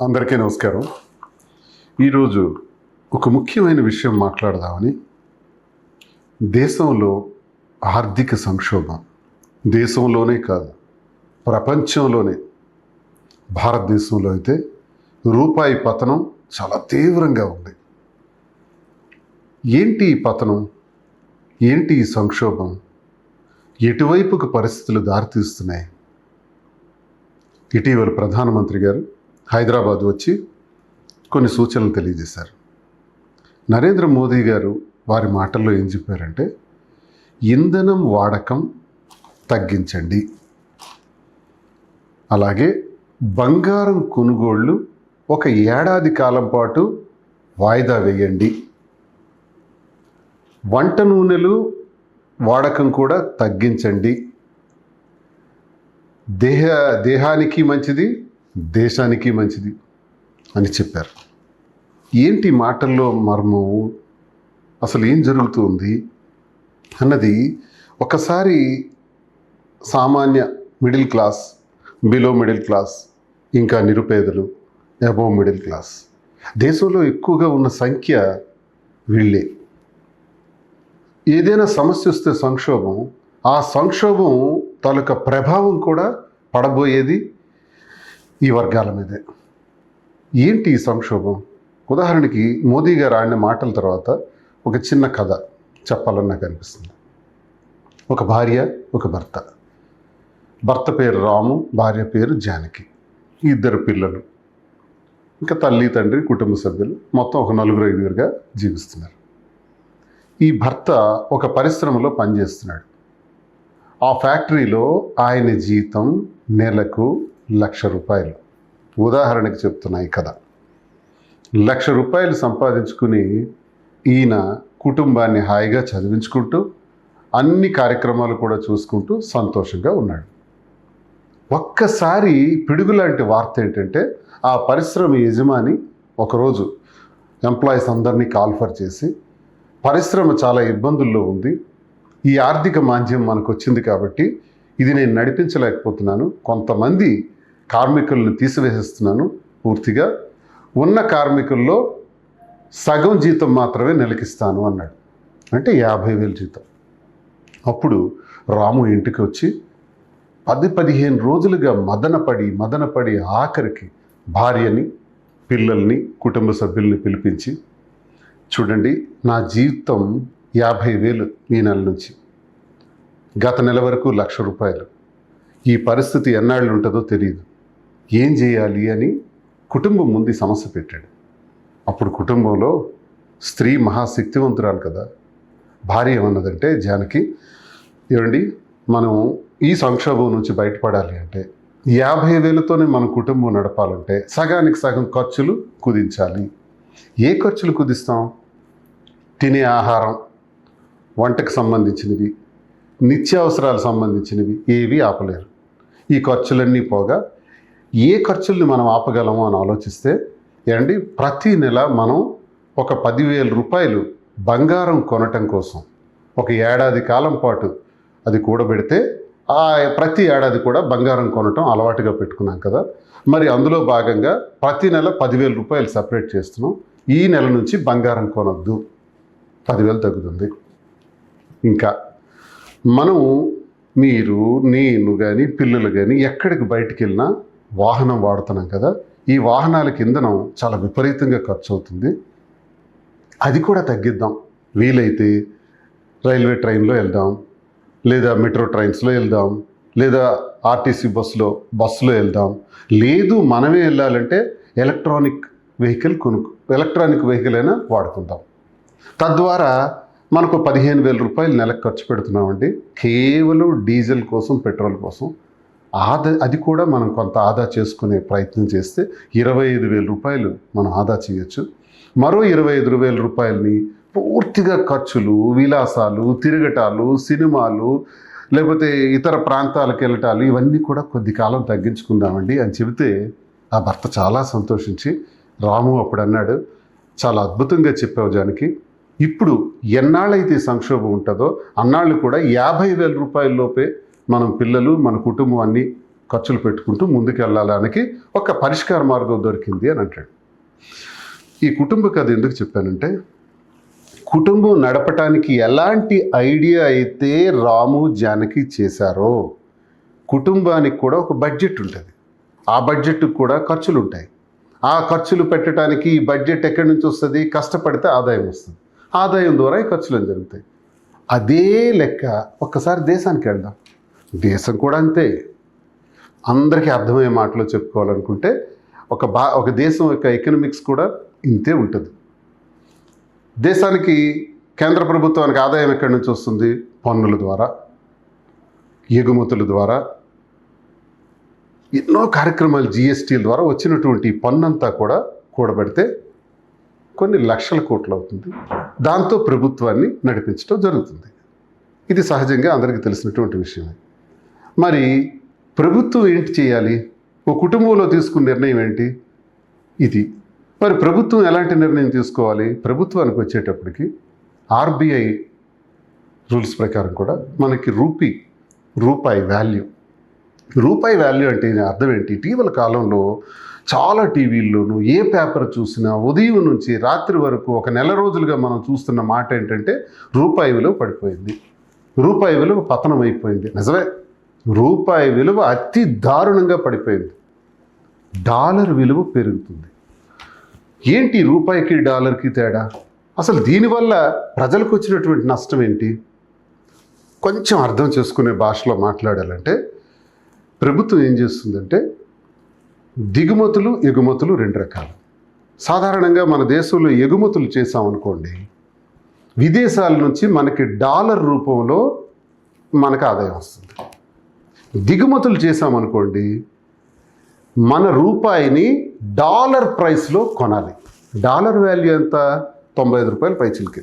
అందరికీ నమస్కారం. ఈరోజు ఒక ముఖ్యమైన విషయం మాట్లాడదామని. దేశంలో ఆర్థిక సంక్షోభం, దేశంలోనే కాదు ప్రపంచంలోనే, భారతదేశంలో అయితే రూపాయి పతనం చాలా తీవ్రంగా ఉంది. ఏంటి ఈ పతనం? ఏంటి ఈ సంక్షోభం? ఎటువైపుకు పరిస్థితులు దారితీస్తున్నాయి? ఇటీవల ప్రధానమంత్రి గారు హైదరాబాద్ వచ్చి కొన్ని సూచనలు తెలియజేశారు. నరేంద్ర మోదీ గారు వారి మాటల్లో ఏం చెప్పారంటే, ఇంధనం వాడకం తగ్గించండి, అలాగే బంగారం కొనుగోళ్ళు ఒక ఏడాది కాలం పాటు వాయిదా వేయండి, వంట నూనెలు వాడకం కూడా తగ్గించండి, దేహానికి మంచిది, దేశానికి మంచిది అని చెప్పారు. ఏంటి మాటల్లో మర్మం? అసలు ఏం జరుగుతుంది అన్నది ఒకసారి సామాన్య middle class, below middle class, ఇంకా నిరుపేదలు, అబోవ్ మిడిల్ క్లాస్, దేశంలో ఎక్కువగా ఉన్న సంఖ్య వీళ్ళే. ఏదైనా సమస్య వస్తే సంక్షోభం, ఆ సంక్షోభం తాలూకా ప్రభావం కూడా పడబోయేది ఈ వర్గాల మీదే. ఏంటి ఈ సంక్షోభం? ఉదాహరణకి మోదీ గారు ఆడిన మాటల తర్వాత ఒక చిన్న కథ చెప్పాలని నాకు అనిపిస్తుంది. ఒక భార్య, ఒక భర్త. భర్త పేరు రాము, భార్య పేరు జానకి. ఇద్దరు పిల్లలు, ఇంకా తల్లి తండ్రి, కుటుంబ సభ్యులు, మొత్తం ఒక 4-5గా జీవిస్తున్నారు. ఈ భర్త ఒక పరిశ్రమలో పనిచేస్తున్నాడు. ఆ ఫ్యాక్టరీలో ఆయన జీతం నెలకు 1,00,000 రూపాయలు. ఉదాహరణకి చెప్తున్నా ఈ కథ. 1,00,000 రూపాయలు సంపాదించుకుని ఈయన కుటుంబాన్ని హాయిగా చదివించుకుంటూ, అన్ని కార్యక్రమాలు కూడా చూసుకుంటూ సంతోషంగా ఉన్నాడు. ఒక్కసారి పిడుగులాంటి వార్త ఏంటంటే, ఆ పరిశ్రమ యజమాని ఒకరోజు ఎంప్లాయీస్ అందరినీ కాల్ఫర్ చేసి, పరిశ్రమ చాలా ఇబ్బందుల్లో ఉంది, ఈ ఆర్థిక మాంద్యం మనకు వచ్చింది కాబట్టి ఇది నేను నడిపించలేకపోతున్నాను, కొంతమంది కార్మికులను తీసివేసేస్తున్నాను, పూర్తిగా ఉన్న కార్మికుల్లో సగం జీతం మాత్రమే నెలకిస్తాను అన్నాడు. అంటే 50,000 జీతం. అప్పుడు రాము ఇంటికి వచ్చి 10-15 రోజులుగా మదనపడి ఆఖరికి భార్యని, పిల్లల్ని, కుటుంబ సభ్యుల్ని పిలిపించి, చూడండి, నా జీతం 50,000 ఈ నెల నుంచి, గత నెల వరకు 1,00,000 రూపాయలు, ఈ పరిస్థితి ఎన్నాళ్ళు ఉంటుందో తెలియదు, ఏం చేయాలి అని కుటుంబం ముందు సమస్య పెట్టాడు. అప్పుడు కుటుంబంలో స్త్రీ మహాశక్తివంతురాలు కదా, భార్య ఏమన్నదంటే, జానకి, ఏమండి, మనం ఈ సంక్షోభం నుంచి బయటపడాలి అంటే 50,000తోనే మన కుటుంబం నడపాలంటే సగానికి సగం ఖర్చులు కుదించాలి. ఏ ఖర్చులు కుదిస్తాం? తినే ఆహారం, వంటకు సంబంధించినవి, నిత్యావసరాలకు సంబంధించినవి ఏవి ఆపలేరు. ఈ ఖర్చులన్నీ పోగా ఏ ఖర్చుల్ని మనం ఆపగలము అని ఆలోచిస్తే, ఏమండి, ప్రతి నెల మనం ఒక 10,000 రూపాయలు బంగారం కొనటం కోసం ఒక ఏడాది కాలం పాటు అది కూడబెడితే, ఆ ప్రతి ఏడాది కూడా బంగారం కొనటం అలవాటుగా పెట్టుకున్నాం కదా, మరి అందులో భాగంగా ప్రతి నెల 10,000 రూపాయలు సపరేట్ చేస్తున్నాం. ఈ నెల నుంచి బంగారం కొనొద్దు, 10,000 తగ్గుతుంది. ఇంకా మనం, మీరు, నేను కానీ, పిల్లలు కానీ ఎక్కడికి బయటికి వెళ్ళినా వాహనం వాడుతున్నాం కదా, ఈ వాహనాలకి ఇంధనం చాలా విపరీతంగా ఖర్చు అవుతుంది, అది కూడా తగ్గిద్దాం. వీలైతే రైల్వే ట్రైన్లో వెళ్దాం, లేదా మెట్రో ట్రైన్స్లో వెళ్దాం, లేదా ఆర్టీసీ బస్సులో వెళ్దాం. లేదు మనమే వెళ్ళాలంటే ఎలక్ట్రానిక్ వెహికల్ అయినా వాడుకుందాం. తద్వారా మనకు 15,000 రూపాయలు నెలకు ఖర్చు పెడుతున్నామండి, కేవలం డీజిల్ కోసం, పెట్రోల్ కోసం. అది కూడా మనం కొంత ఆదా చేసుకునే ప్రయత్నం చేస్తే 25,000 రూపాయలు మనం ఆదా చేయొచ్చు. మరో 25,000 రూపాయలని పూర్తిగా ఖర్చులు, విలాసాలు, తిరగటాలు, సినిమాలు, లేకపోతే ఇతర ప్రాంతాలకు వెళ్ళటాలు, ఇవన్నీ కూడా కొద్ది కాలం తగ్గించుకుందామండి అని చెబితే ఆ భర్త చాలా సంతోషించి, రాము అప్పుడు అన్నాడు, చాలా అద్భుతంగా చెప్పావు జానకి, ఇప్పుడు ఎన్నాళ్ళైతే సంక్షోభం ఉంటుందో అన్నాళ్ళు కూడా 50,000 రూపాయల లోపే మనం పిల్లలు, మన కుటుంబం అన్నీ ఖర్చులు పెట్టుకుంటూ ముందుకు వెళ్ళడానికి ఒక పరిష్కార మార్గం దొరికింది అని అంటాడు. ఈ కుటుంబ కథ ఎందుకు చెప్పానంటే, కుటుంబం నడపటానికి ఎలాంటి ఐడియా అయితే రాము జానకి చేశారో, కుటుంబానికి కూడా ఒక బడ్జెట్ ఉంటుంది. ఆ బడ్జెట్కి కూడా ఖర్చులు ఉంటాయి. ఆ ఖర్చులు పెట్టడానికి ఈ బడ్జెట్ ఎక్కడి నుంచి వస్తుంది? కష్టపడితే ఆదాయం వస్తుంది. ఆదాయం ద్వారా ఈ ఖర్చులు జరుగుతాయి. అదే లెక్క ఒక్కసారి దేశానికి వెళ్దాం. దేశం కూడా అంతే. అందరికీ అర్థమయ్యే మాటలో చెప్పుకోవాలనుకుంటే ఒక దేశం యొక్క ఎకనామిక్స్ కూడా ఇంతే ఉంటుంది. దేశానికి కేంద్ర ప్రభుత్వానికి ఆదాయం ఎక్కడి నుంచి వస్తుంది? పన్నుల ద్వారా, ఎగుమతుల ద్వారా, ఎన్నో కార్యక్రమాలు, జిఎస్టీల ద్వారా వచ్చినటువంటి పన్నంతా కూడా కూడబెడితే కొన్ని లక్షల కోట్లు అవుతుంది. దాంతో ప్రభుత్వాన్ని నడిపించడం జరుగుతుంది. ఇది సహజంగా అందరికీ తెలిసినటువంటి విషయమే. మరి ప్రభుత్వం ఏంటి చేయాలి? ఒక కుటుంబంలో తీసుకున్న నిర్ణయం ఏంటి? ఇది. మరి ప్రభుత్వం ఎలాంటి నిర్ణయం తీసుకోవాలి? ప్రభుత్వానికి వచ్చేటప్పటికి ఆర్బీఐ రూల్స్ ప్రకారం కూడా మనకి రూపాయి వాల్యూ అంటే అర్థం ఏంటి? ఇటీవల కాలంలో చాలా టీవీల్లోనూ ఏ పేపర్ చూసినా ఉదయం నుంచి రాత్రి వరకు ఒక నెల రోజులుగా మనం చూస్తున్న మాట ఏంటంటే రూపాయి విలువ పడిపోయింది, రూపాయి విలువ పతనం అయిపోయింది. నిజమే, రూపాయి విలువ అతి దారుణంగా పడిపోయింది. డాలర్ విలువ పెరుగుతుంది. ఏంటి రూపాయికి డాలర్కి తేడా? అసలు దీనివల్ల ప్రజలకు వచ్చినటువంటి నష్టం ఏంటి? కొంచెం అర్థం చేసుకునే భాషలో మాట్లాడాలంటే, ప్రభుత్వం ఏం చేస్తుందంటే, దిగుమతులు ఎగుమతులు రెండు రకాలు. సాధారణంగా మన దేశంలో ఎగుమతులు చేసామనుకోండి, విదేశాల నుంచి మనకి డాలర్ రూపంలో మనకు ఆదాయం వస్తుంది. దిగుమతులు చేసామనుకోండి, మన రూపాయిని డాలర్ ప్రైస్లో కొనాలి. డాలర్ వాల్యూ ఎంత? 95 రూపాయలు పైచిలకి.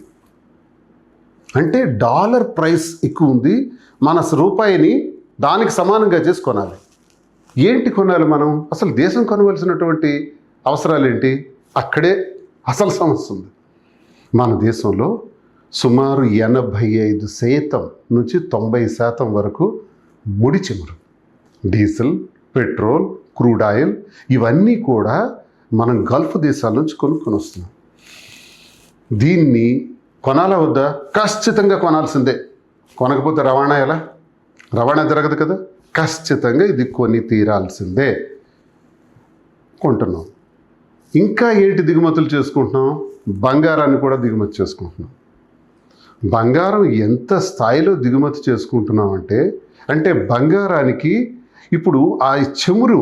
అంటే డాలర్ ప్రైస్ ఎక్కువ ఉంది, మన రూపాయిని దానికి సమానంగా చేసి కొనాలి. ఏంటి కొనాలి మనం? అసలు దేశం కొనవలసినటువంటి అవసరాలు ఏంటి? అక్కడే అసలు సమస్య ఉంది. మన దేశంలో సుమారు 85% నుంచి 90% వరకు ముడి చమురు, డీజిల్, పెట్రోల్, క్రూడ్ ఆయిల్ ఇవన్నీ కూడా మనం గల్ఫ్ దేశాల నుంచి కొనుక్కొని వస్తున్నాం. దీన్ని కొనాలా వద్దా? ఖచ్చితంగా కొనాల్సిందే. కొనకపోతే రవాణా జరగదు కదా. ఖచ్చితంగా ఇది కొని తీరాల్సిందే. కొంటున్నాం. ఇంకా ఏంటి దిగుమతులు చేసుకుంటున్నాం? బంగారాన్ని కూడా దిగుమతి చేసుకుంటున్నాం. బంగారం ఎంత స్థాయిలో దిగుమతి చేసుకుంటున్నాం అంటే బంగారానికి ఇప్పుడు ఆ చమురు,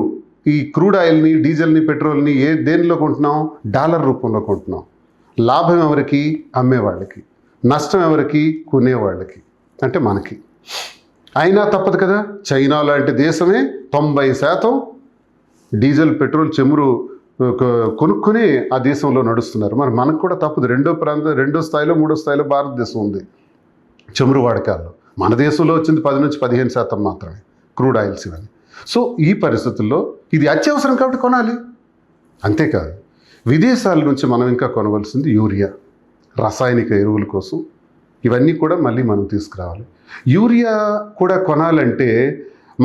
ఈ క్రూడ్ ఆయిల్ని, డీజిల్ని, పెట్రోల్ని దేనిలో కొంటున్నాం? డాలర్ రూపంలో కొంటున్నాం. లాభం ఎవరికి? అమ్మేవాళ్ళకి. నష్టం ఎవరికి? కొనేవాళ్ళకి, అంటే మనకి. అయినా తప్పదు కదా. చైనా లాంటి దేశమే 90% డీజిల్, పెట్రోల్, చమురు కొనుక్కొని ఆ దేశంలో నడుస్తున్నారు. మరి మనకు కూడా తప్పదు. రెండో స్థాయిలో, మూడో స్థాయిలో భారతదేశం ఉంది చమురు వాడకాల్లో. మన దేశంలో వచ్చింది 10 నుంచి 15% మాత్రమే క్రూడ్ ఆయిల్స్ ఇవన్నీ. సో ఈ పరిస్థితుల్లో ఇది అత్యవసరం కాబట్టి కొనాలి. అంతేకాదు, విదేశాల నుంచి మనం ఇంకా కొనవలసింది యూరియా, రసాయనిక ఎరువుల కోసం. ఇవన్నీ కూడా మళ్ళీ మనం తీసుకురావాలి. యూరియా కూడా కొనాలంటే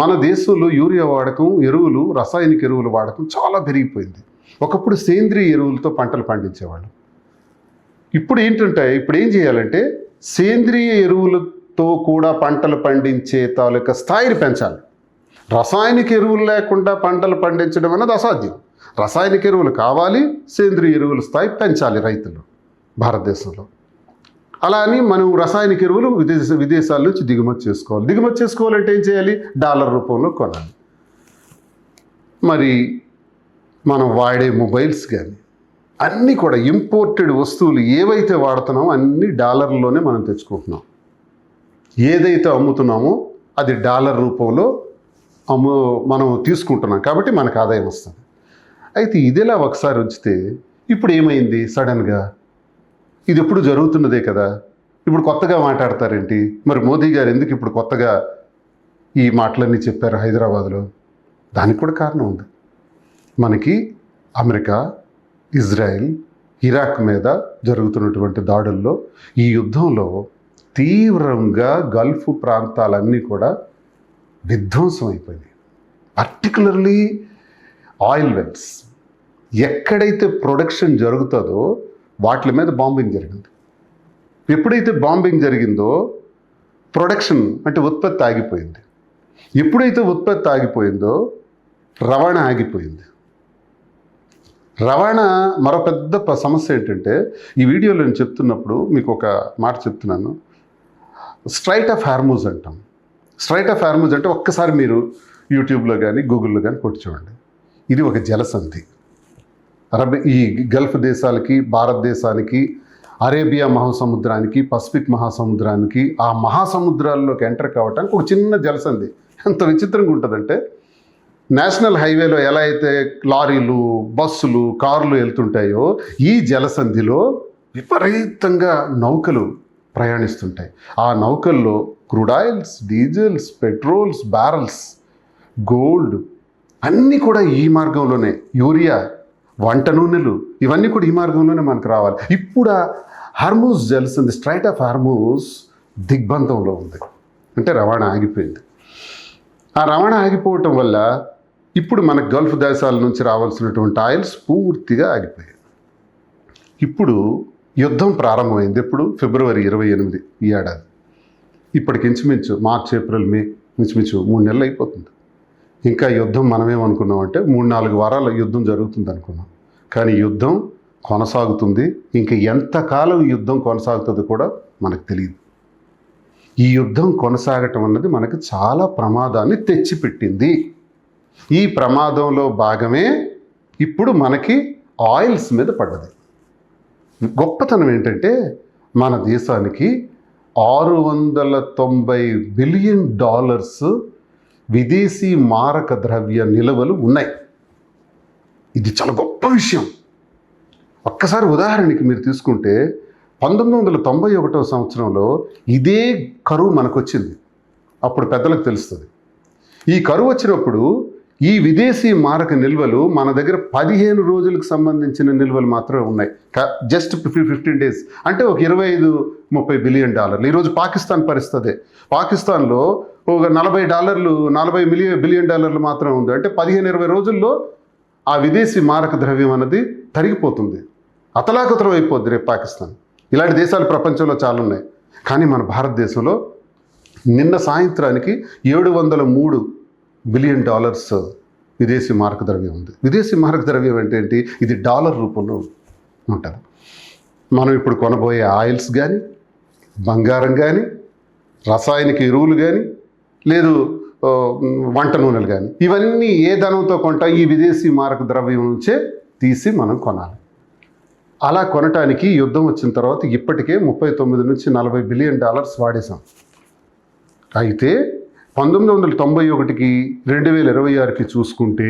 మన దేశంలో యూరియా వాడకం, ఎరువులు, రసాయనిక ఎరువుల వాడకం చాలా పెరిగిపోయింది. ఒకప్పుడు సేంద్రియ ఎరువులతో పంటలు పండించేవాళ్ళు. ఇప్పుడు ఏం చేయాలంటే సేంద్రియ ఎరువులతో కూడా పంటలు పండించే తాలూకా స్థాయిని పెంచాలి. రసాయనిక ఎరువులు లేకుండా పంటలు పండించడం అనేది అసాధ్యం. రసాయనిక ఎరువులు కావాలి, సేంద్రియ ఎరువుల స్థాయి పెంచాలి రైతులు భారతదేశంలో. అలా అని మనం రసాయనిక ఎరువులు విదేశాల నుంచి దిగుమతి చేసుకోవాలంటే ఏం చేయాలి? డాలర్ రూపంలో కొనాలి. మరి మనం వాడే మొబైల్స్ కానీ అన్నీ కూడా ఇంపోర్టెడ్ వస్తువులు ఏవైతే వాడుతున్నామో అన్నీ డాలర్లోనే మనం తెచ్చుకుంటున్నాం. ఏదైతే అమ్ముతున్నామో అది డాలర్ రూపంలో మనం తీసుకుంటున్నాం కాబట్టి మనకు ఆదాయం వస్తుంది. అయితే ఇదిలా ఒకసారి ఉంచితే ఇప్పుడు ఏమైంది సడన్గా? ఇది ఎప్పుడు జరుగుతున్నదే కదా, ఇప్పుడు కొత్తగా మాట్లాడతారేంటి? మరి మోదీ గారు ఎందుకు ఇప్పుడు కొత్తగా ఈ మాటలన్నీ చెప్పారు హైదరాబాద్లో? దానికి కూడా కారణం ఉంది. మనకి అమెరికా, ఇజ్రాయెల్, ఇరాక్ మీద జరుగుతున్నటువంటి దాడుల్లో, ఈ యుద్ధంలో తీవ్రంగా గల్ఫ్ ప్రాంతాలన్నీ కూడా విధ్వంసం అయిపోయినాయి. Particularly oil wells. ఎక్కడైతే ప్రొడక్షన్ జరుగుతుందో వాటి మీద బాంబింగ్ జరిగింది. ఎప్పుడైతే బాంబింగ్ జరిగిందో ప్రొడక్షన్ అంటే ఉత్పత్తి ఆగిపోయింది. ఎప్పుడైతే ఉత్పత్తి ఆగిపోయిందో రవాణా ఆగిపోయింది. రవాణా మరో పెద్ద సమస్య ఏంటంటే, ఈ వీడియోలో నేను చెప్తున్నప్పుడు మీకు ఒక మాట చెప్తున్నాను. స్ట్రైట్ ఆఫ్ హార్మూజ్ అంటాం. స్ట్రైట్ ఆఫ్ హార్మూజ్ అంటే ఒక్కసారి మీరు యూట్యూబ్లో కానీ గూగుల్లో కానీ కొట్టి చూడండి. ఇది ఒక జలసంధి. ఈ గల్ఫ్ దేశాలకి, భారతదేశానికి, అరేబియా మహాసముద్రానికి, పసిఫిక్ మహాసముద్రానికి, ఆ మహాసముద్రాల్లోకి ఎంటర్ కావడానికి ఒక చిన్న జలసంధి. ఎంత విచిత్రంగా ఉంటుందంటే, నేషనల్ హైవేలో ఎలా అయితే లారీలు, బస్సులు, కార్లు వెళ్తుంటాయో ఈ జలసంధిలో విపరీతంగా నౌకలు ప్రయాణిస్తుంటాయి. ఆ నౌకల్లో crude oils, diesels, petrols, barrels, gold అన్నీ కూడా ఈ మార్గంలోనే, యూరియా, వంట నూనెలు ఇవన్నీ కూడా ఈ మార్గంలోనే మనకు రావాలి. ఇప్పుడు హార్మూజ్ జలసంధి, స్ట్రైట్ ఆఫ్ హార్మూజ్ దిగ్బంధంలో ఉంది. అంటే రవాణా ఆగిపోయింది. ఆ రవాణా ఆగిపోవటం వల్ల ఇప్పుడు మన గల్ఫ్ దేశాల నుంచి రావాల్సినటువంటి ఆయిల్స్ పూర్తిగా ఆగిపోయాయి. ఇప్పుడు యుద్ధం ప్రారంభమైంది. ఎప్పుడు? ఫిబ్రవరి 28 ఈ ఏడాది. ఇప్పటికి ఇంచుమించు మార్చ్, ఏప్రిల్, మే ఇంచుమించు 3 నెలలు అయిపోతుంది. ఇంకా యుద్ధం మనమేమనుకున్నామంటే 3-4 వారాల యుద్ధం జరుగుతుంది అనుకున్నాం. కానీ యుద్ధం కొనసాగుతుంది. ఇంకా ఎంతకాలం యుద్ధం కొనసాగుతుందో కూడా మనకు తెలియదు. ఈ యుద్ధం కొనసాగటం అన్నది మనకు చాలా ప్రమాదాన్ని తెచ్చిపెట్టింది. ఈ ప్రమాదంలో భాగమే ఇప్పుడు మనకి ఆయిల్స్ మీద పడ్డది. గొప్పతనం ఏంటంటే, మన దేశానికి $690 బిలియన్ విదేశీ మారక ద్రవ్య నిల్వలు ఉన్నాయి. ఇది చాలా గొప్ప విషయం. ఒక్కసారి ఉదాహరణకి మీరు తీసుకుంటే 1991 సంవత్సరంలో ఇదే కరువు మనకు వచ్చింది. అప్పుడు పెద్దలకు తెలుస్తుంది. ఈ కరువు వచ్చినప్పుడు ఈ విదేశీ మారక నిల్వలు మన దగ్గర 15 రోజులకు సంబంధించిన నిల్వలు మాత్రమే ఉన్నాయి. జస్ట్ 15 డేస్, అంటే ఒక $25-30 బిలియన్. ఈరోజు పాకిస్తాన్ పరిస్థితి. పాకిస్తాన్లో ఒక $40 బిలియన్ మాత్రమే ఉంది. అంటే 15-20 రోజుల్లో ఆ విదేశీ మారక ద్రవ్యం అన్నది తరిగిపోతుంది, అతలాకుతలం అయిపోద్ది రేపు పాకిస్తాన్. ఇలాంటి దేశాలు ప్రపంచంలో చాలా ఉన్నాయి. కానీ మన భారతదేశంలో నిన్న సాయంత్రానికి $703 బిలియన్ విదేశీ మారక ద్రవ్యం ఉంది. విదేశీ మారక ద్రవ్యం అంటే ఏంటి? ఇది డాలర్ రూపంలో ఉంటుంది. మనం ఇప్పుడు కొనబోయే ఆయిల్స్ కానీ, బంగారం కానీ, రసాయనిక ఎరువులు కానీ, లేదు వంట నూనెలు కానీ, ఇవన్నీ ఏ ధనంతో కొంటా? ఈ విదేశీ మారక ద్రవ్యం నుంచే తీసి మనం కొనాలి. అలా కొనటానికి యుద్ధం వచ్చిన తర్వాత ఇప్పటికే $39-40 బిలియన్ వాడేశాం. అయితే 1991కి 2026కి చూసుకుంటే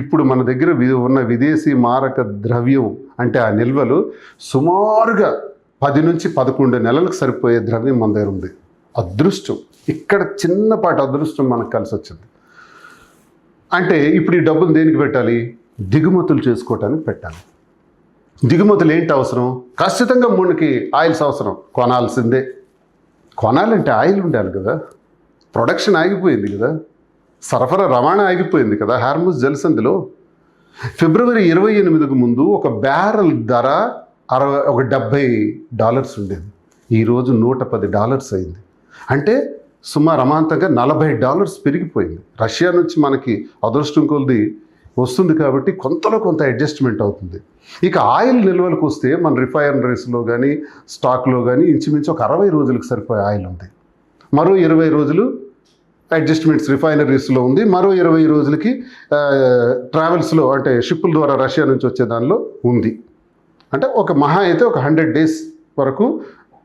ఇప్పుడు మన దగ్గర ఉన్న విదేశీ మారక ద్రవ్యం అంటే ఆ నిల్వలు సుమారుగా 10-11 నెలలకు సరిపోయే ద్రవ్యం మన దగ్గర ఉంది. అదృష్టం, ఇక్కడ చిన్నపాటి అదృష్టం మనకు కలిసి వచ్చింది. అంటే ఇప్పుడు ఈ డబ్బులు దేనికి పెట్టాలి? దిగుమతులు చేసుకోవటానికి పెట్టాలి. దిగుమతులు ఏంటి అవసరం? ఖచ్చితంగా మనకి ఆయిల్స్ అవసరం, కొనాల్సిందే. కొనాలంటే ఆయిల్ ఉండాలి కదా. ప్రొడక్షన్ ఆగిపోయింది కదా, సరఫరా రవాణా ఆగిపోయింది కదా. హార్మూజ్ జలసంధిలో ఫిబ్రవరి 28కు ముందు ఒక బ్యారెల్ ధర $70 ఉండేది. ఈరోజు $110 అయింది. అంటే సుమారు అమాంతంగా $40 పెరిగిపోయింది. రష్యా నుంచి మనకి అదృష్టం కొద్ది వస్తుంది కాబట్టి కొంతలో కొంత అడ్జస్ట్మెంట్ అవుతుంది. ఇక ఆయిల్ నిల్వలకు వస్తే మన రిఫైనరీస్లో కానీ స్టాక్లో కానీ ఇంచుమించు ఒక 60 రోజులకు సరిపోయే ఆయిల్ ఉంది. మరో 20 రోజులు అడ్జస్ట్మెంట్స్ రిఫైనరీస్లో ఉంది. మరో 20 రోజులకి ట్రావెల్స్లో అంటే షిప్పుల ద్వారా రష్యా నుంచి వచ్చే దానిలో ఉంది. అంటే ఒక మహా అయితే ఒక 100 డేస్ వరకు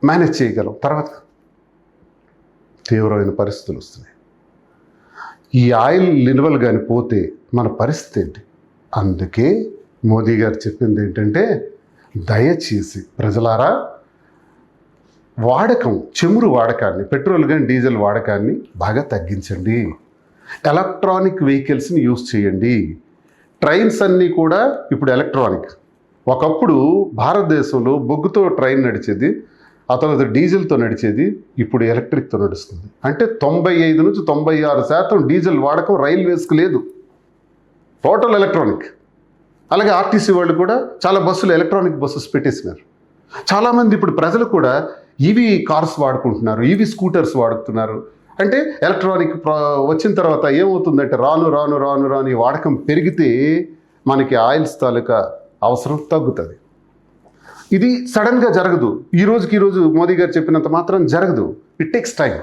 మేనేజ్ చేయగలం. తర్వాత తీవ్రమైన పరిస్థితులు వస్తున్నాయి. ఈ ఆయిల్ నిల్వలు కానీ పోతే మన పరిస్థితి ఏంటి? అందుకే మోదీ గారు చెప్పింది ఏంటంటే, దయచేసి ప్రజలారా చమురు వాడకాన్ని, పెట్రోల్ కానీ డీజిల్ వాడకాన్ని బాగా తగ్గించండి. ఎలక్ట్రానిక్ వెహికల్స్ని యూజ్ చేయండి. ట్రైన్స్ అన్నీ కూడా ఇప్పుడు ఎలక్ట్రానిక్. ఒకప్పుడు భారతదేశంలో బొగ్గుతో ట్రైన్ నడిచేది, ఆ తర్వాత డీజిల్తో నడిచేది, ఇప్పుడు ఎలక్ట్రిక్తో నడుస్తుంది. అంటే 95-96% డీజిల్ వాడకం రైల్వేస్కి లేదు. Total electronic. అలాగే ఆర్టీసీ వాళ్ళు కూడా చాలా బస్సులు ఎలక్ట్రానిక్ బస్సెస్ పెట్టేసినారు. చాలామంది ఇప్పుడు ప్రజలు కూడా ఈవీ కార్స్ వాడుకుంటున్నారు, ఈవీ స్కూటర్స్ వాడుతున్నారు. అంటే ఎలక్ట్రానిక్ వచ్చిన తర్వాత ఏమవుతుందంటే రాను రాను రాను రాను ఈ వాడకం పెరిగితే మనకి ఆయిల్స్ తాలూకా అవసరం తగ్గుతుంది. ఇది సడన్గా జరగదు, ఈ రోజు మోదీ గారు చెప్పినంత మాత్రం జరగదు. It takes time.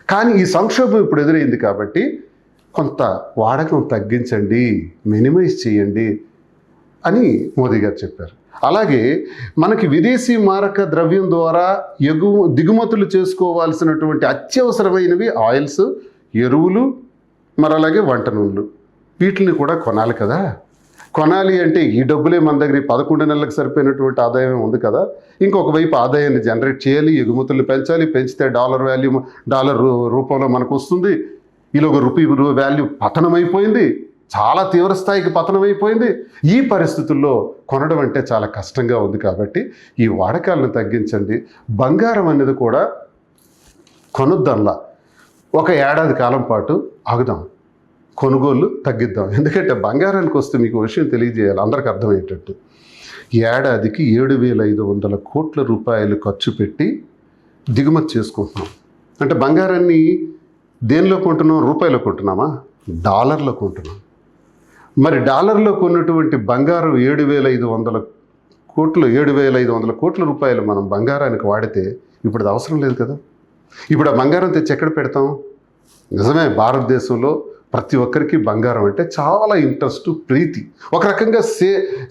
కానీ ఈ సంక్షోభం ఇప్పుడు ఎదురైంది కాబట్టి కొంత వాడకం తగ్గించండి, మినిమైజ్ చేయండి అని మోదీ గారు చెప్పారు. అలాగే మనకి విదేశీ మారక ద్రవ్యం ద్వారా దిగుమతులు చేసుకోవాల్సినటువంటి అత్యవసరమైనవి ఆయిల్స్, ఎరువులు, మరి అలాగే వంట నూనెలు, వీటిని కూడా కొనాలి కదా. కొనాలి అంటే ఈ డబ్బులే మన దగ్గర 11 నెలలకు సరిపోయినటువంటి ఆదాయం ఉంది కదా. ఇంకొక వైపు ఆదాయాన్ని జనరేట్ చేయాలి, ఎగుమతులు పెంచాలి. పెంచితే డాలర్ రూపంలో మనకు వస్తుంది. ఈలోగా రూపీ వాల్యూ పతనమైపోయింది, చాలా తీవ్ర స్థాయికి పతనమైపోయింది. ఈ పరిస్థితుల్లో కొనడం అంటే చాలా కష్టంగా ఉంది. కాబట్టి ఈ వాడకాలను తగ్గించండి. బంగారం అనేది కూడా కొనుద్దాంలా, ఒక ఏడాది కాలం పాటు ఆగుదాం, కొనుగోళ్ళు తగ్గిద్దాం. ఎందుకంటే బంగారానికి వస్తే మీకు విషయం తెలియజేయాలి అందరికి అర్థమయ్యేటట్టు. ఏడాదికి 7,500 కోట్ల రూపాయలు ఖర్చు పెట్టి దిగుమతి చేసుకుంటున్నాం. అంటే బంగారాన్ని దేనిలో కొంటున్నాం? రూపాయలో కొంటున్నామా? డాలర్లో కొంటున్నాం. మరి డాలర్లో కొన్నటువంటి బంగారం 7,500 కోట్ల రూపాయలు మనం బంగారానికి వాడితే ఇప్పుడు అది అవసరం లేదు కదా. ఇప్పుడు ఆ బంగారం తెచ్చి ఎక్కడ పెడతాం? నిజమే, భారతదేశంలో ప్రతి ఒక్కరికి బంగారం అంటే చాలా ఇంట్రెస్ట్, ప్రీతి. ఒక రకంగా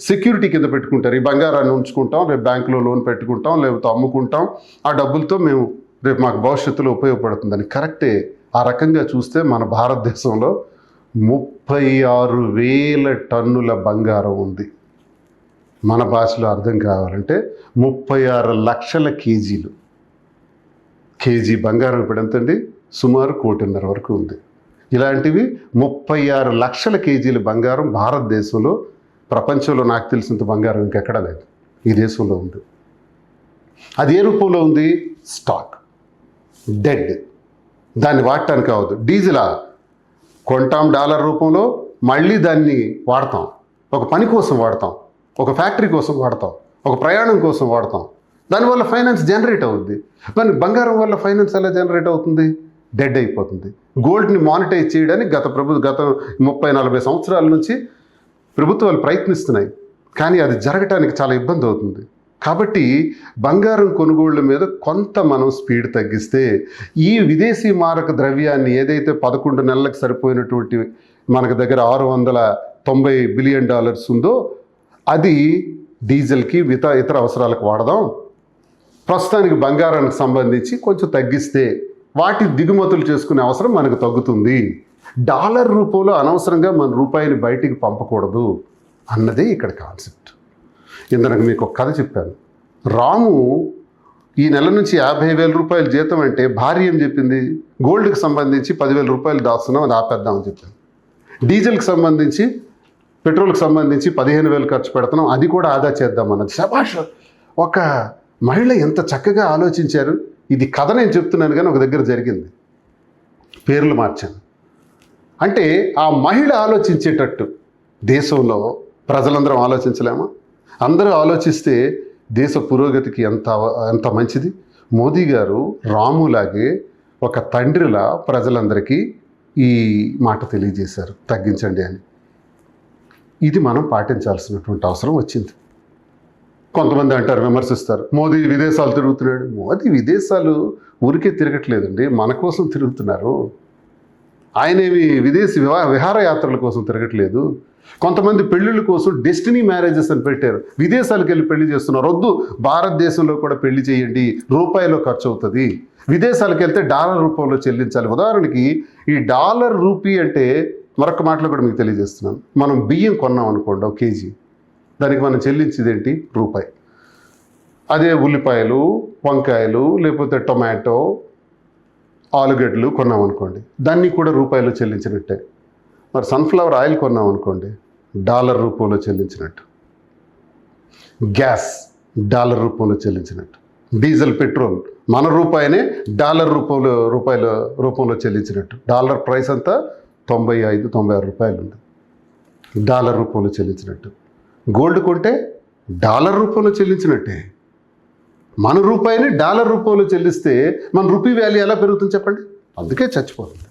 సెక్యూరిటీ కింద పెట్టుకుంటారు. ఈ బంగారాన్ని ఉంచుకుంటాం, రేపు బ్యాంకులో లోన్ పెట్టుకుంటాం, లేకపోతే అమ్ముకుంటాం, ఆ డబ్బులతో మేము రేపు మాకు భవిష్యత్తులో ఉపయోగపడుతుందని. కరెక్టే. ఆ రకంగా చూస్తే మన భారతదేశంలో 36,000 టన్నుల బంగారం ఉంది. మన భాషలో అర్థం కావాలంటే 36 లక్షల కేజీలు. కేజీ బంగారం ఇప్పుడు ఎంతండి? సుమారు 1.5 కోటి వరకు ఉంది. ఇలాంటివి 36 లక్షల కేజీల బంగారం భారతదేశంలో, ప్రపంచంలో నాకు తెలిసినంత బంగారం ఇంకెక్కడా లేదు, ఈ దేశంలో ఉంది. అది ఏ రూపంలో ఉంది? Stock, dead. దాన్ని వాడటానికి అవ్వదు. డీజిలా కొంటాం డాలర్ రూపంలో, మళ్ళీ దాన్ని వాడతాం, ఒక పని కోసం వాడతాం, ఒక ఫ్యాక్టరీ కోసం వాడతాం, ఒక ప్రయాణం కోసం వాడతాం. దానివల్ల ఫైనాన్స్ జనరేట్ అవుద్ది. కానీ బంగారం వల్ల ఫైనాన్స్ ఎలా జనరేట్ అవుతుంది? డెడ్ అయిపోతుంది. గోల్డ్ని మానిటైజ్ చేయడానికి గత 30-40 సంవత్సరాల నుంచి ప్రభుత్వాలు ప్రయత్నిస్తున్నాయి, కానీ అది జరగటానికి చాలా ఇబ్బంది అవుతుంది. కాబట్టి బంగారం కొనుగోళ్ల మీద కొంత మనం స్పీడ్ తగ్గిస్తే ఈ విదేశీ మారక ద్రవ్యాన్ని ఏదైతే 11 నెలలకు సరిపోయినటువంటి మనకు దగ్గర $690 బిలియన్ ఉందో అది డీజిల్కి ఇతర అవసరాలకు వాడదాం. ప్రస్తుతానికి బంగారానికి సంబంధించి కొంచెం తగ్గిస్తే వాటి దిగుమతులు చేసుకునే అవసరం మనకు తగ్గుతుంది. డాలర్ రూపంలో అనవసరంగా మన రూపాయిని బయటికి పంపకూడదు అన్నదే ఇక్కడ కాన్సెప్ట్. ఇందుకు మీకు ఒక కథ చెప్పాను. రాము ఈ నెల నుంచి 50,000 రూపాయలు జీతం అంటే భార్య ఏం చెప్పింది? గోల్డ్కి సంబంధించి 10,000 రూపాయలు దాస్తున్నాం, అది ఆపేద్దామని చెప్పాను. డీజిల్కి సంబంధించి, పెట్రోల్కి సంబంధించి 15,000 ఖర్చు పెడుతున్నాం, అది కూడా ఆదా చేద్దామన్నది. శభాష్, ఒక మహిళ ఎంత చక్కగా ఆలోచించారు. ఇది కథ నేను చెప్తున్నాను కానీ ఒక దగ్గర జరిగింది, పేర్లు మార్చాను. అంటే ఆ మహిళ ఆలోచించేటట్టు దేశంలో ప్రజలందరం ఆలోచించలేమా? అందరూ ఆలోచిస్తే దేశ పురోగతికి ఎంత మంచిది. మోదీ గారు రాములాగే ఒక తండ్రిలా ప్రజలందరికీ ఈ మాట తెలియజేశారు, తగ్గించండి అని. ఇది మనం పాటించాల్సినటువంటి అవసరం వచ్చింది. కొంతమంది అంటారు, విమర్శిస్తారు, మోదీ విదేశాలు తిరుగుతున్నాడు. మోదీ విదేశాలు ఊరికే తిరగట్లేదండి, మన కోసం తిరుగుతున్నారు. ఆయనేమి విదేశీ విహారయాత్రల కోసం తిరగట్లేదు. కొంతమంది పెళ్ళిళ్ళ కోసం డెస్టినీ మ్యారేజెస్ అని పెట్టారు, విదేశాలకు వెళ్ళి పెళ్లి చేస్తున్నారు. వద్దు, భారతదేశంలో కూడా పెళ్లి చేయండి, రూపాయిలో ఖర్చు అవుతుంది. విదేశాలకు వెళ్తే డాలర్ రూపంలో చెల్లించాలి. ఉదాహరణకి ఈ డాలర్ రూపీ అంటే మరొక మాటలో కూడా మీకు తెలియజేస్తున్నాను. మనం బియ్యం కొన్నాం అనుకోండి, 1 కేజీ, దానికి మనం చెల్లించేది ఏంటి? రూపాయి. అదే ఉల్లిపాయలు, వంకాయలు, లేకపోతే టొమాటో, ఆలుగడ్డలు కొన్నాం అనుకోండి, దాన్ని కూడా రూపాయలు చెల్లించినట్టే. మరి సన్ఫ్లవర్ ఆయిల్ కొన్నాం అనుకోండి, డాలర్ రూపంలో చెల్లించినట్టు. గ్యాస్ డాలర్ రూపంలో చెల్లించినట్టు. డీజిల్, పెట్రోల్ మన రూపాయినే డాలర్ రూపంలో చెల్లించినట్టు. డాలర్ ప్రైస్ అంతా 95-96 రూపాయలు ఉంది. డాలర్ రూపంలో చెల్లించినట్టు, గోల్డ్ కొంటే డాలర్ రూపంలో చెల్లించినట్టే. మన రూపాయిని డాలర్ రూపంలో చెల్లిస్తే మన రూపీ వాల్యూ ఎలా పెరుగుతుంది చెప్పండి? అందుకే చచ్చిపోతుంది.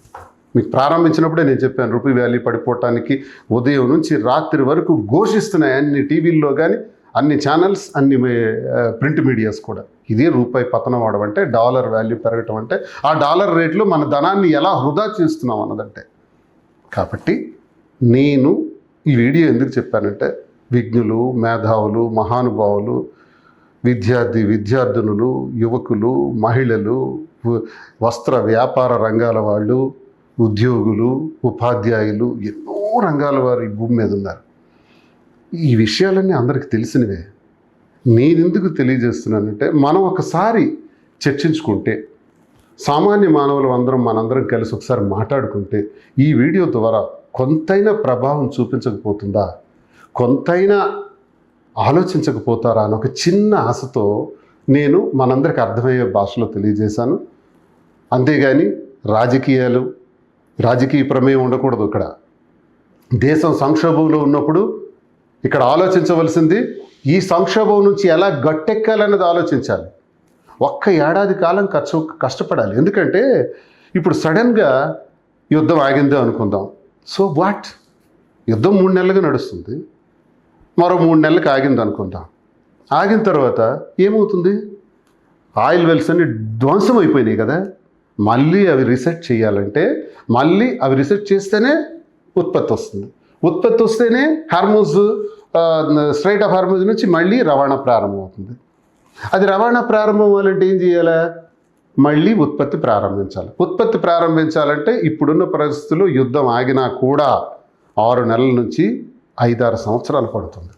మీకు ప్రారంభించినప్పుడే నేను చెప్పాను, రూపీ వాల్యూ పడిపోవటానికి ఉదయం నుంచి రాత్రి వరకు ఘోషిస్తున్నాయి అన్ని టీవీల్లో కానీ, అన్ని ఛానల్స్, అన్ని ప్రింట్ మీడియాస్ కూడా. ఇదే రూపాయి పతనం అవడం అంటే, డాలర్ వాల్యూ పెరగటం అంటే, ఆ డాలర్ రేట్లో మన ధనాన్ని ఎలా వృధా చేస్తున్నాం అన్నదంటే. కాబట్టి నేను ఈ వీడియో ఎందుకు చెప్పానంటే, విజ్ఞులు, మేధావులు, మహానుభావులు, విద్యార్థినులు, యువకులు, మహిళలు, వస్త్ర వ్యాపార రంగాల వాళ్ళు, ఉద్యోగులు, ఉపాధ్యాయులు, ఎన్నో రంగాల వారు ఈ భూమి మీద ఉన్నారు. ఈ విషయాలన్నీ అందరికీ తెలిసినవే. నేనెందుకు తెలియజేస్తున్నానంటే, మనం ఒకసారి చర్చించుకుంటే, సామాన్య మానవులు మనందరం కలిసి ఒకసారి మాట్లాడుకుంటే, ఈ వీడియో ద్వారా కొంతైనా ప్రభావం చూపించకపోతుందా, కొంతైనా ఆలోచించకపోతారా అని ఒక చిన్న ఆశతో నేను మనందరికి అర్థమయ్యే భాషలో తెలియజేశాను. అంతేగాని రాజకీయ ప్రమేయం ఉండకూడదు. ఇక్కడ దేశం సంక్షోభంలో ఉన్నప్పుడు ఇక్కడ ఆలోచించవలసింది, ఈ సంక్షోభం నుంచి ఎలా గట్టెక్కాలన్నది ఆలోచించాలి. ఒక్క ఏడాది కాలం కష్టపడాలి. ఎందుకంటే ఇప్పుడు సడన్గా యుద్ధం ఆగిందే అనుకుందాం. సో వాట్, యుద్ధం 3 నెలలుగా నడుస్తుంది, మరో 3 నెలలకు ఆగింది అనుకుందాం. ఆగిన తర్వాత ఏమవుతుంది? ఆయిల్ వెల్స్ అన్ని ధ్వంసం అయిపోయినాయి కదా. మళ్ళీ అవి రీసెట్ చేయాలంటే, మళ్ళీ అవి రీసెట్ చేస్తేనే ఉత్పత్తి వస్తుంది. ఉత్పత్తి వస్తేనే స్ట్రైట్ ఆఫ్ హార్మూజ్ నుంచి మళ్ళీ రవాణా ప్రారంభమవుతుంది. అది రవాణా ప్రారంభం అవ్వాలంటే ఏం చేయాలి? మళ్ళీ ఉత్పత్తి ప్రారంభించాలి. ఉత్పత్తి ప్రారంభించాలంటే ఇప్పుడున్న పరిస్థితుల్లో యుద్ధం ఆగినా కూడా 6 నెలల నుంచి 5-6 సంవత్సరాలు పడుతుంది.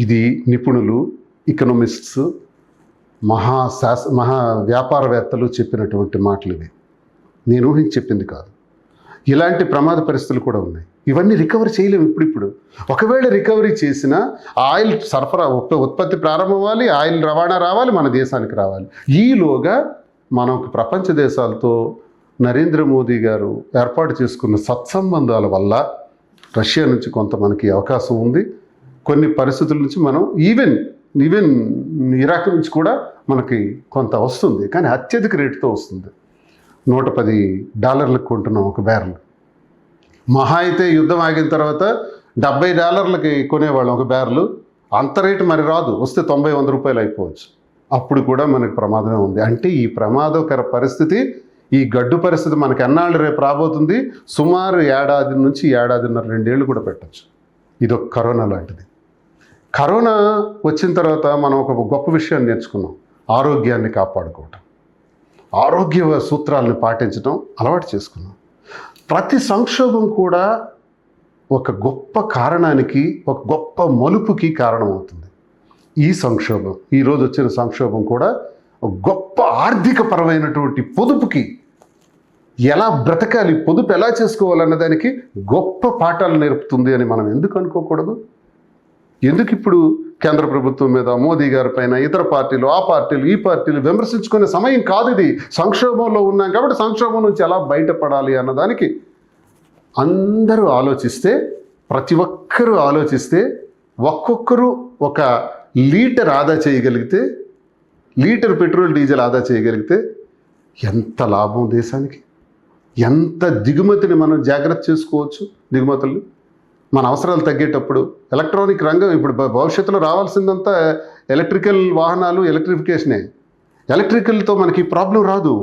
ఇది నిపుణులు, ఎకనామిస్ట్స్, మహా వ్యాపారవేత్తలు చెప్పినటువంటి మాటలు ఇవి. నేను ఊహించి చెప్పింది కాదు. ఇలాంటి ప్రమాద పరిస్థితులు కూడా ఉన్నాయి. ఇవన్నీ రికవరీ చేయలేము ఇప్పుడు. ఒకవేళ రికవరీ చేసినా ఆయిల్ సరఫరా ఉత్పత్తి ప్రారంభం అవ్వాలి, ఆయిల్ రవాణా రావాలి, మన దేశానికి రావాలి. ఈలోగా మనం ప్రపంచ దేశాలతో నరేంద్ర మోదీ గారు ఏర్పాటు చేసుకున్న సత్సంబంధాల వల్ల రష్యా నుంచి కొంత మనకి అవకాశం ఉంది. కొన్ని పరిస్థితుల నుంచి మనం ఈవెన్ ఇరాక్ నుంచి కూడా మనకి కొంత వస్తుంది, కానీ అత్యధిక రేటుతో వస్తుంది. $110 కొంటున్నాం ఒక బ్యారెల్. మహా అయితే యుద్ధం ఆగిన తర్వాత $70 కొనేవాళ్ళం ఒక బ్యారెల్. అంత రేటు మరి రాదు, వస్తే 90-100 రూపాయలు అయిపోవచ్చు. అప్పుడు కూడా మనకి ప్రమాదమే ఉంది. అంటే ఈ ప్రమాదకర పరిస్థితి, ఈ గడ్డు పరిస్థితి మనకి ఎన్నాళ్ళు రేపు రాబోతుంది? సుమారు ఏడాది నుంచి ఏడాదిన్నర 2 ఏళ్ళు కూడా పెట్టచ్చు. ఇదొక కరోనా లాంటిది. కరోనా వచ్చిన తర్వాత మనం ఒక గొప్ప విషయాన్ని నేర్చుకున్నాం, ఆరోగ్యాన్ని కాపాడుకోవటం, ఆరోగ్య సూత్రాలను పాటించడం అలవాటు చేసుకున్నాం. ప్రతి సంక్షోభం కూడా ఒక గొప్ప కారణానికి, ఒక గొప్ప మలుపుకి కారణమవుతుంది. ఈ సంక్షోభం, ఈరోజు వచ్చిన సంక్షోభం కూడా ఒక గొప్ప ఆర్థిక పరమైనటువంటి పొదుపుకి, ఎలా బ్రతకాలి, పొదుపు ఎలా చేసుకోవాలన్న దానికి గొప్ప పాఠాలు నేర్పుతుంది అని మనం ఎందుకు అనుకోకూడదు? ఎందుకు ఇప్పుడు కేంద్ర ప్రభుత్వం మీద, మోదీ గారి పైన, ఇతర పార్టీలు, ఆ పార్టీలు, ఈ పార్టీలు విమర్శించుకునే సమయం కాదు ఇది. సంక్షోభంలో ఉన్నాం కాబట్టి సంక్షోభం నుంచి ఎలా బయటపడాలి అన్నదానికి అందరూ ఆలోచిస్తే, ప్రతి ఒక్కరూ ఆలోచిస్తే, ఒక్కొక్కరు 1 లీటర్ ఆదా చేయగలిగితే, లీటర్ పెట్రోల్ డీజిల్ ఆదా చేయగలిగితే ఎంత లాభం దేశానికి, ఎంత దిగుమతిని మనం జాగ్రత్త చేసుకోవచ్చు. దిగుమతుల్ని మన అవసరాలు తగ్గేటప్పుడు ఎలక్ట్రానిక్ రంగం, ఇప్పుడు భవిష్యత్తులో రావాల్సిందంతా ఎలక్ట్రికల్ వాహనాలు, ఎలక్ట్రిఫికేషనే. ఎలక్ట్రికల్తో మనకి ప్రాబ్లం రాదు.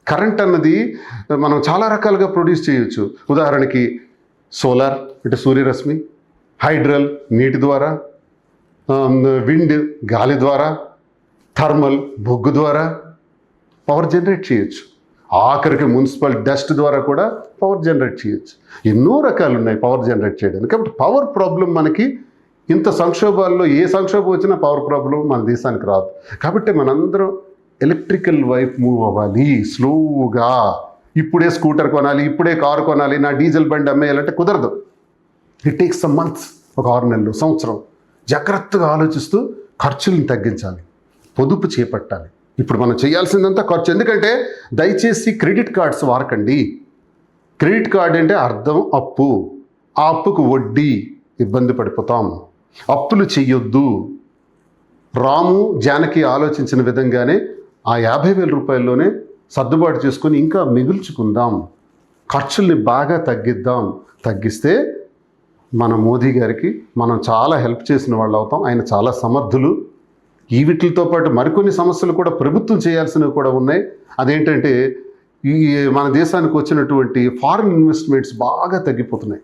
కరెంట్ అన్నది మనం చాలా రకాలుగా ప్రొడ్యూస్ చేయొచ్చు. ఉదాహరణకి సోలార్ అంటే సూర్యరశ్మి, హైడ్రల్ నీటి ద్వారా, విండ్ గాలి ద్వారా, థర్మల్ బొగ్గు ద్వారా పవర్ జనరేట్ చేయొచ్చు. ఆఖరికి మున్సిపల్ డస్ట్ ద్వారా కూడా పవర్ జనరేట్ చేయొచ్చు. ఎన్నో రకాలు ఉన్నాయి పవర్ జనరేట్ చేయడానికి. కాబట్టి పవర్ ప్రాబ్లం మనకి ఇంత సంక్షోభాల్లో ఏ సంక్షోభం వచ్చినా పవర్ ప్రాబ్లం మన దేశానికి రాదు. కాబట్టి మనందరం ఎలక్ట్రికల్ వైపు మూవ్ అవ్వాలి స్లోగా. ఇప్పుడే స్కూటర్ కొనాలి, ఇప్పుడే కారు కొనాలి, నా డీజిల్ బండి అమ్మేయాలంటే కుదరదు. ఇట్ టేక్స్ సమ్ మంత్స్, ఒక 6 నెలలు, సంవత్సరం. జాగ్రత్తగా ఆలోచిస్తూ ఖర్చులను తగ్గించాలి, పొదుపు చేపట్టాలి. ఇప్పుడు మనం చేయాల్సిందంతా ఖర్చు. ఎందుకంటే దయచేసి క్రెడిట్ కార్డ్స్ వాడకండి. క్రెడిట్ కార్డ్ అంటే అర్థం అప్పు. ఆ అప్పుకు వడ్డీ, ఇబ్బంది పడిపోతాం. అప్పులు చెయ్యొద్దు. రాము జానకి ఆలోచించిన విధంగానే ఆ 50,000 రూపాయల్లోనే సర్దుబాటు చేసుకొని ఇంకా మిగుల్చుకుందాం. ఖర్చుల్ని బాగా తగ్గిస్తే మన మోదీ గారికి మనం చాలా హెల్ప్ చేసిన వాళ్ళు అవుతాం. ఆయన చాలా సమర్థులు. ఈ వీటితో పాటు మరికొన్ని సమస్యలు కూడా ప్రభుత్వం చేయాల్సినవి కూడా ఉన్నాయి. అదేంటంటే ఈ మన దేశానికి వచ్చినటువంటి ఫారిన్ ఇన్వెస్ట్మెంట్స్ బాగా తగ్గిపోతున్నాయి.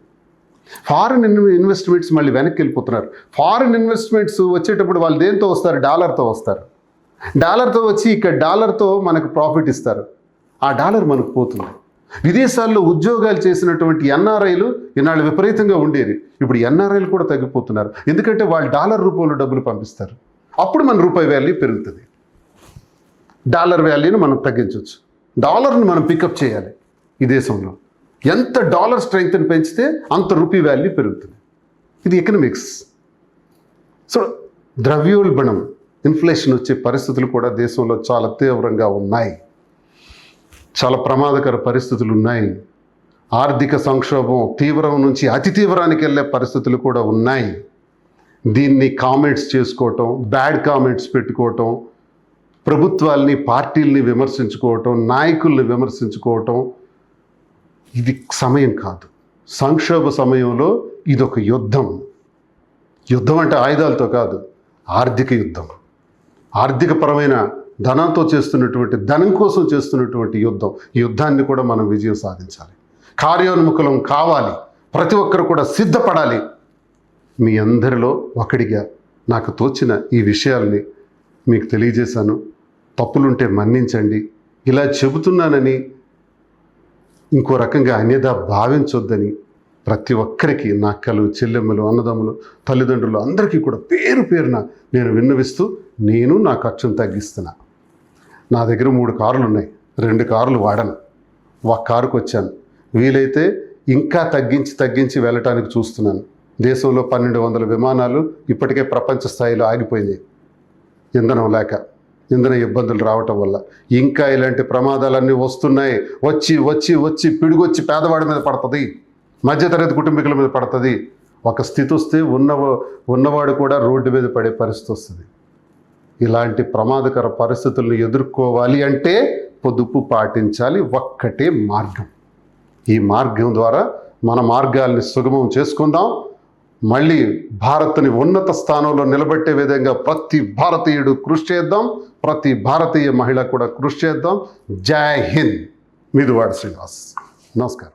ఫారిన్ ఇన్వెస్ట్మెంట్స్ మళ్ళీ వెనక్కి వెళ్ళిపోతున్నారు. ఫారిన్ ఇన్వెస్ట్మెంట్స్ వచ్చేటప్పుడు వాళ్ళు దేంతో వస్తారు? డాలర్తో వస్తారు. డాలర్తో వచ్చి ఇక్కడ డాలర్తో మనకు ప్రాఫిట్ ఇస్తారు. ఆ డాలర్ మనకు పోతుంది. విదేశాల్లో ఉద్యోగాలు చేసినటువంటి ఎన్ఆర్ఐలు ఈనాళ్ళు విపరీతంగా ఉండేది. ఇప్పుడు ఎన్ఆర్ఐలు కూడా తగ్గిపోతున్నారు. ఎందుకంటే వాళ్ళు డాలర్ రూపంలో డబ్బులు పంపిస్తారు. అప్పుడు మన రూపాయి వాల్యూ పెరుగుతుంది. డాలర్ వాల్యూని మనం తగ్గించవచ్చు. డాలర్ని మనం పికప్ చేయాలి. ఈ దేశంలో ఎంత డాలర్ స్ట్రెంగ్త్ని పెంచితే అంత రూపీ వాల్యూ పెరుగుతుంది. ఇది ఎకనామిక్స్. సో ద్రవ్యోల్బణం, ఇన్ఫ్లేషన్ వచ్చే పరిస్థితులు కూడా దేశంలో చాలా తీవ్రంగా ఉన్నాయి. చాలా ప్రమాదకర పరిస్థితులు ఉన్నాయి. ఆర్థిక సంక్షోభం తీవ్రం నుంచి అతి తీవ్రానికి వెళ్ళే పరిస్థితులు కూడా ఉన్నాయి. దీన్ని కామెంట్స్ చేసుకోవటం, బ్యాడ్ కామెంట్స్ పెట్టుకోవటం, ప్రభుత్వాల్ని పార్టీల్ని విమర్శించుకోవటం, నాయకుల్ని విమర్శించుకోవటం ఇది సమయం కాదు. సంక్షోభ సమయంలో ఇదొక యుద్ధం. యుద్ధం అంటే ఆయుధాలతో కాదు, ఆర్థిక యుద్ధం. ఆర్థికపరమైన ధనంతో చేస్తున్నటువంటి, ధనం కోసం చేస్తున్నటువంటి యుద్ధం. ఈ యుద్ధాన్ని కూడా మనం విజయం సాధించాలి. కార్యోన్ముఖులం కావాలి. ప్రతి ఒక్కరు కూడా సిద్ధపడాలి. మీ అందరిలో ఒకడిగా నాకు తోచిన ఈ విషయాల్ని మీకు తెలియజేశాను. తప్పులుంటే మన్నించండి. ఇలా చెబుతున్నానని ఇంకో రకంగా అన్యదా భావించొద్దని ప్రతి ఒక్కరికి, నా అక్కలు, చెల్లెమ్మలు, అన్నదమ్ములు, తల్లిదండ్రులు అందరికీ కూడా పేరు పేరున నేను విన్నవిస్తూ నేను నా ఖర్చును తగ్గిస్తున్నా. నా దగ్గర 3 కార్లు ఉన్నాయి. 2 కార్లు వాడను. ఒక కారుకు వచ్చాను. వీలైతే ఇంకా తగ్గించి వెళ్ళటానికి చూస్తున్నాను. దేశంలో 1200 విమానాలు ఇప్పటికే ప్రపంచ స్థాయిలో ఆగిపోయినాయి. ఇంధనం లేక, ఇంధన ఇబ్బందులు రావటం వల్ల. ఇంకా ఇలాంటి ప్రమాదాలన్నీ వస్తున్నాయి. వచ్చి పిడుగొచ్చి పేదవాడి మీద పడుతుంది, మధ్యతరగతి కుటుంబీకుల మీద పడుతుంది. ఒక స్థితి వస్తే ఉన్నవాడు కూడా రోడ్డు మీద పడే పరిస్థితి వస్తుంది. ఇలాంటి ప్రమాదకర పరిస్థితులను ఎదుర్కోవాలి అంటే పొదుపు పాటించాలి. ఒక్కటే మార్గం. ఈ మార్గం ద్వారా మన మార్గాల్ని సుగమం చేసుకుందాం. మళ్ళీ భారత్ని ఉన్నత స్థానంలో నిలబెట్టే విధంగా ప్రతి భారతీయుడు కృషి చేద్దాం. ప్రతి భారతీయ మహిళ కూడా కృషి చేద్దాం. జై హింద్. మిదువాడ శ్రీనివాస్. నమస్కారం.